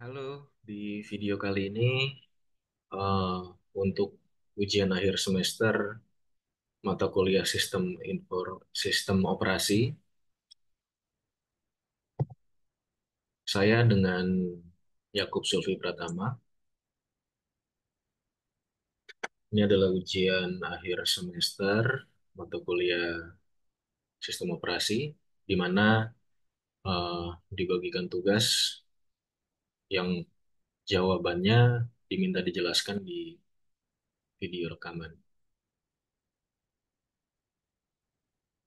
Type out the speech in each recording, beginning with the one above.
Halo, di video kali ini eh, untuk ujian akhir semester mata kuliah sistem operasi, saya dengan Yakub Sulfi Pratama. Ini adalah ujian akhir semester mata kuliah sistem operasi, di mana dibagikan tugas yang jawabannya diminta dijelaskan di video rekaman.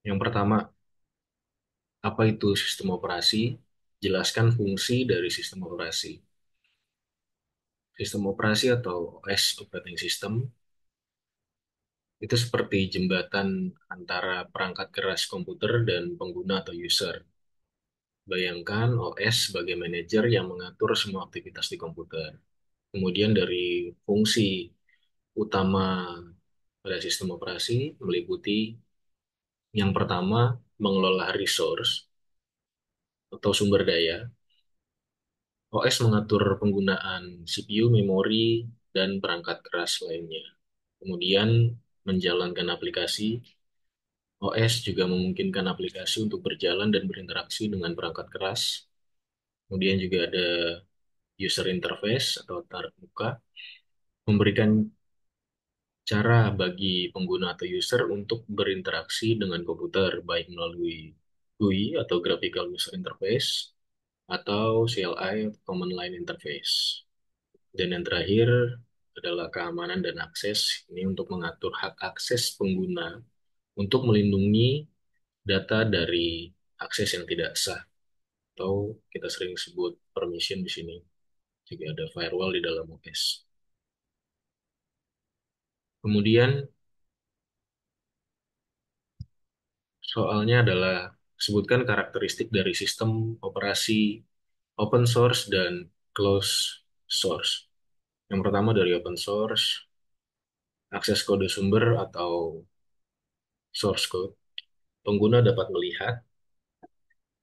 Yang pertama, apa itu sistem operasi? Jelaskan fungsi dari sistem operasi. Sistem operasi atau OS operating system itu seperti jembatan antara perangkat keras komputer dan pengguna atau user. Bayangkan OS sebagai manajer yang mengatur semua aktivitas di komputer. Kemudian dari fungsi utama pada sistem operasi meliputi yang pertama mengelola resource atau sumber daya. OS mengatur penggunaan CPU, memori, dan perangkat keras lainnya. Kemudian menjalankan aplikasi. OS juga memungkinkan aplikasi untuk berjalan dan berinteraksi dengan perangkat keras. Kemudian juga ada user interface atau tarik muka, memberikan cara bagi pengguna atau user untuk berinteraksi dengan komputer, baik melalui GUI atau Graphical User Interface, atau CLI, atau Command Line Interface. Dan yang terakhir adalah keamanan dan akses. Ini untuk mengatur hak akses pengguna untuk melindungi data dari akses yang tidak sah atau kita sering sebut permission di sini. Juga ada firewall di dalam OS. Kemudian soalnya adalah sebutkan karakteristik dari sistem operasi open source dan closed source. Yang pertama dari open source, akses kode sumber atau source code. Pengguna dapat melihat,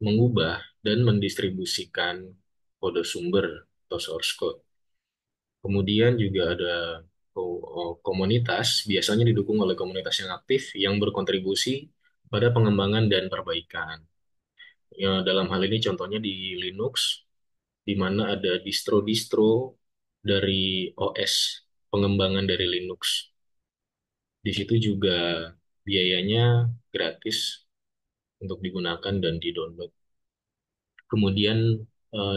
mengubah, dan mendistribusikan kode sumber atau source code. Kemudian juga ada komunitas, biasanya didukung oleh komunitas yang aktif yang berkontribusi pada pengembangan dan perbaikan. Ya, dalam hal ini contohnya di Linux, di mana ada distro-distro dari OS, pengembangan dari Linux. Di situ juga biayanya gratis untuk digunakan dan di-download. Kemudian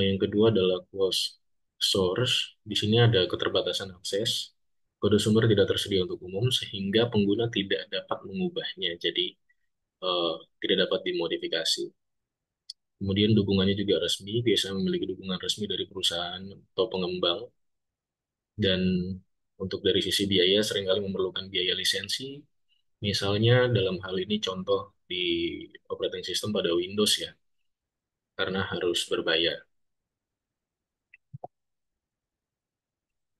yang kedua adalah closed source. Di sini ada keterbatasan akses. Kode sumber tidak tersedia untuk umum sehingga pengguna tidak dapat mengubahnya. Jadi eh, tidak dapat dimodifikasi. Kemudian dukungannya juga resmi, biasanya memiliki dukungan resmi dari perusahaan atau pengembang. Dan untuk dari sisi biaya seringkali memerlukan biaya lisensi. Misalnya dalam hal ini contoh di operating system pada Windows ya, karena harus berbayar.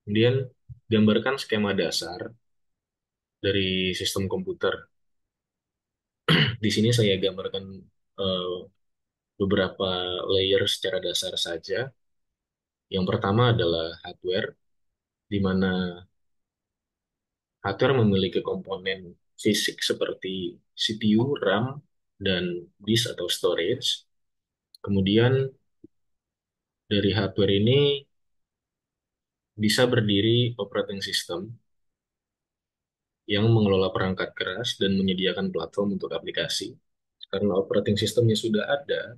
Kemudian gambarkan skema dasar dari sistem komputer. Di sini saya gambarkan eh, beberapa layer secara dasar saja. Yang pertama adalah hardware, di mana hardware memiliki komponen fisik seperti CPU, RAM, dan disk atau storage. Kemudian dari hardware ini bisa berdiri operating system yang mengelola perangkat keras dan menyediakan platform untuk aplikasi. Karena operating systemnya sudah ada,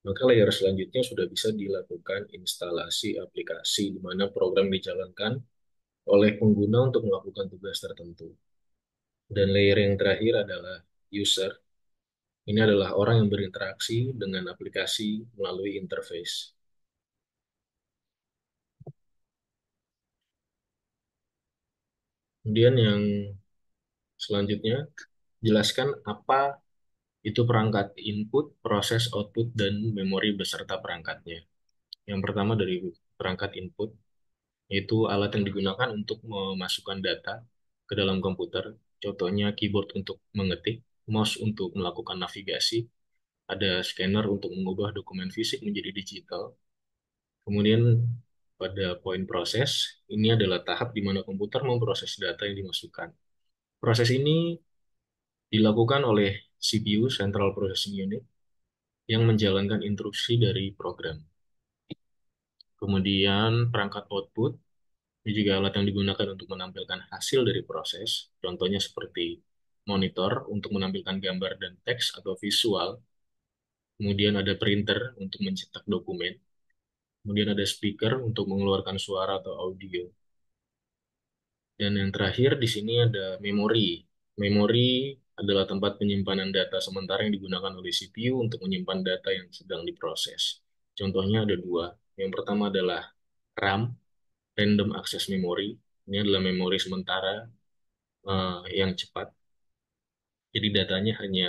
maka layer selanjutnya sudah bisa dilakukan instalasi aplikasi di mana program dijalankan oleh pengguna untuk melakukan tugas tertentu. Dan layer yang terakhir adalah user. Ini adalah orang yang berinteraksi dengan aplikasi melalui interface. Kemudian yang selanjutnya, jelaskan apa itu perangkat input, proses output, dan memori beserta perangkatnya. Yang pertama dari perangkat input, yaitu alat yang digunakan untuk memasukkan data ke dalam komputer. Contohnya keyboard untuk mengetik, mouse untuk melakukan navigasi, ada scanner untuk mengubah dokumen fisik menjadi digital. Kemudian pada poin proses, ini adalah tahap di mana komputer memproses data yang dimasukkan. Proses ini dilakukan oleh CPU, Central Processing Unit, yang menjalankan instruksi dari program. Kemudian perangkat output, ini juga alat yang digunakan untuk menampilkan hasil dari proses. Contohnya seperti monitor untuk menampilkan gambar dan teks atau visual. Kemudian ada printer untuk mencetak dokumen. Kemudian ada speaker untuk mengeluarkan suara atau audio. Dan yang terakhir di sini ada memori. Memori adalah tempat penyimpanan data sementara yang digunakan oleh CPU untuk menyimpan data yang sedang diproses. Contohnya ada dua. Yang pertama adalah RAM, Random Access Memory. Ini adalah memori sementara yang cepat. Jadi datanya hanya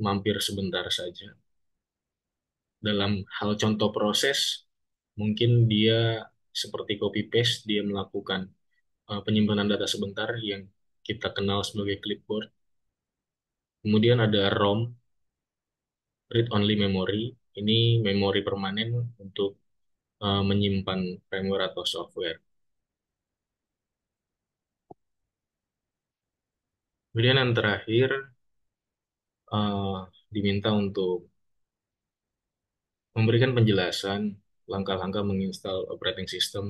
mampir sebentar saja. Dalam hal contoh proses, mungkin dia seperti copy paste, dia melakukan penyimpanan data sebentar yang kita kenal sebagai clipboard. Kemudian ada ROM, Read Only Memory. Ini memori permanen untuk menyimpan firmware atau software. Kemudian yang terakhir, eh, diminta untuk memberikan penjelasan langkah-langkah menginstal operating system.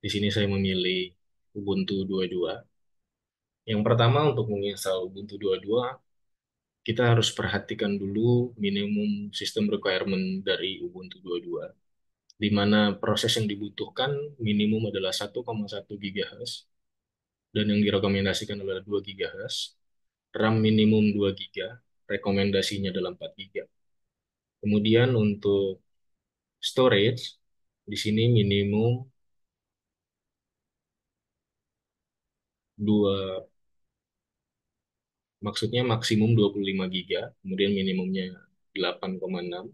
Di sini saya memilih Ubuntu 22. Yang pertama untuk menginstal Ubuntu 22, kita harus perhatikan dulu minimum system requirement dari Ubuntu 22, di mana proses yang dibutuhkan minimum adalah 1,1 GHz dan yang direkomendasikan adalah 2 GHz, RAM minimum 2 GB, rekomendasinya adalah 4 GB. Kemudian untuk storage, di sini minimum 2, maksudnya maksimum 25 GB, kemudian minimumnya 8,6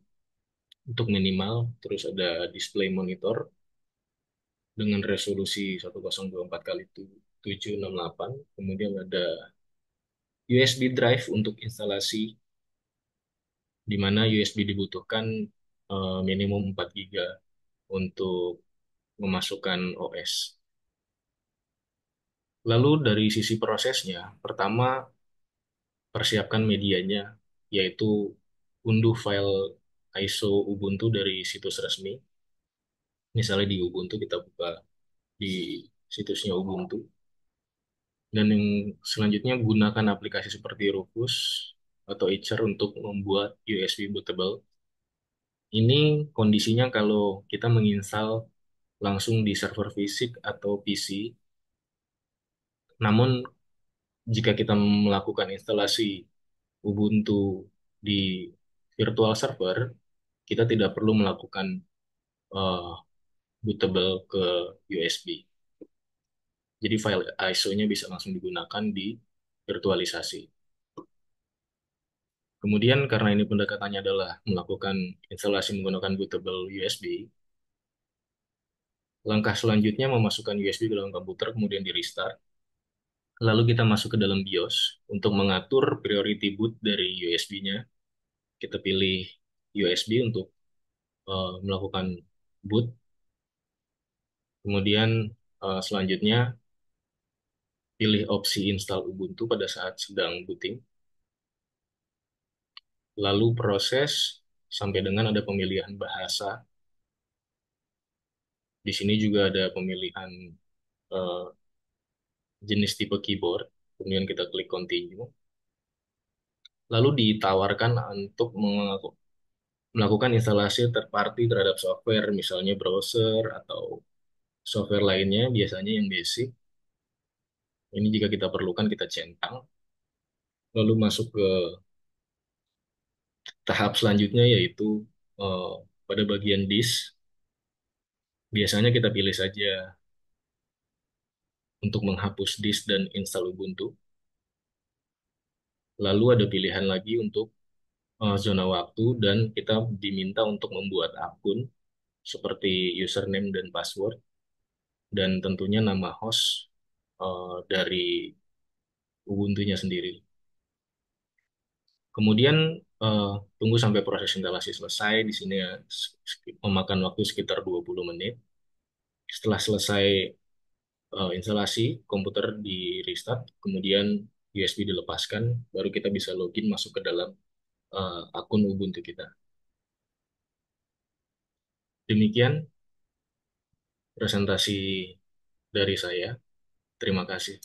untuk minimal, terus ada display monitor dengan resolusi 1024 kali 768, kemudian ada USB drive untuk instalasi, di mana USB dibutuhkan minimum 4 GB untuk memasukkan OS. Lalu dari sisi prosesnya, pertama persiapkan medianya, yaitu unduh file ISO Ubuntu dari situs resmi. Misalnya di Ubuntu kita buka di situsnya Ubuntu. Dan yang selanjutnya gunakan aplikasi seperti Rufus atau Itcher untuk membuat USB bootable. Ini kondisinya kalau kita menginstal langsung di server fisik atau PC. Namun jika kita melakukan instalasi Ubuntu di virtual server, kita tidak perlu melakukan uh, bootable ke USB. Jadi file ISO-nya bisa langsung digunakan di virtualisasi. Kemudian karena ini pendekatannya adalah melakukan instalasi menggunakan bootable USB, langkah selanjutnya memasukkan USB ke dalam komputer kemudian di restart. Lalu kita masuk ke dalam BIOS untuk mengatur priority boot dari USB-nya. Kita pilih USB untuk melakukan boot. Kemudian selanjutnya pilih opsi install Ubuntu pada saat sedang booting. Lalu proses sampai dengan ada pemilihan bahasa. Di sini juga ada pemilihan eh, jenis tipe keyboard. Kemudian kita klik continue. Lalu ditawarkan untuk melakukan instalasi third party terhadap software, misalnya browser atau software lainnya, biasanya yang basic. Ini jika kita perlukan kita centang. Lalu masuk ke tahap selanjutnya yaitu eh, pada bagian disk. Biasanya kita pilih saja untuk menghapus disk dan install Ubuntu. Lalu ada pilihan lagi untuk zona waktu dan kita diminta untuk membuat akun seperti username dan password dan tentunya nama host dari Ubuntu-nya sendiri. Kemudian eh, tunggu sampai proses instalasi selesai. Di sini ya, memakan waktu sekitar 20 menit. Setelah selesai instalasi, komputer di restart, kemudian USB dilepaskan, baru kita bisa login masuk ke dalam akun Ubuntu kita. Demikian presentasi dari saya. Terima kasih.